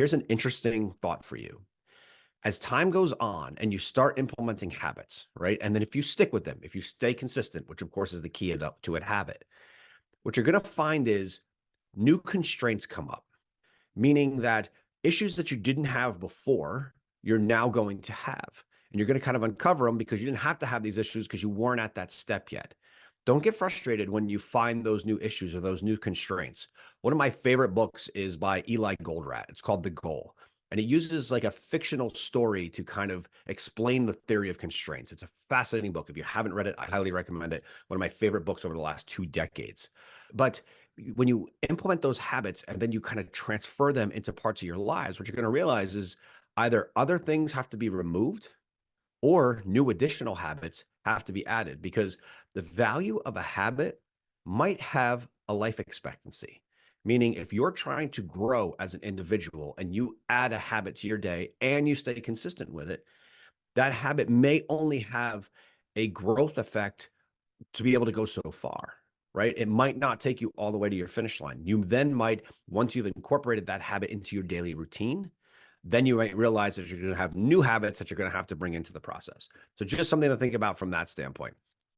Here's an interesting thought for you. As time goes on and you start implementing habits, right? And then if you stick with them, if you stay consistent, which of course is the key to a habit, what you're going to find is new constraints come up, meaning that issues that you didn't have before, you're now going to have. And you're going to kind of uncover them because you didn't have to have these issues because you weren't at that step yet. Don't get frustrated when you find those new issues or those new constraints. One of my favorite books is by Eli Goldratt. It's called The Goal. And it uses like a fictional story to kind of explain the theory of constraints. It's a fascinating book. If you haven't read it, I highly recommend it. One of my favorite books over the last 2 decades. But when you implement those habits and then you kind of transfer them into parts of your lives, what you're going to realize is either other things have to be removed or new additional habits have to be added because the value of a habit might have a life expectancy. Meaning, if you're trying to grow as an individual and you add a habit to your day and you stay consistent with it, that habit may only have a growth effect to be able to go so far, right? It might not take you all the way to your finish line. You then might, once you've incorporated that habit into your daily routine, then you might realize that you're going to have new habits that you're going to have to bring into the process. So just something to think about from that standpoint.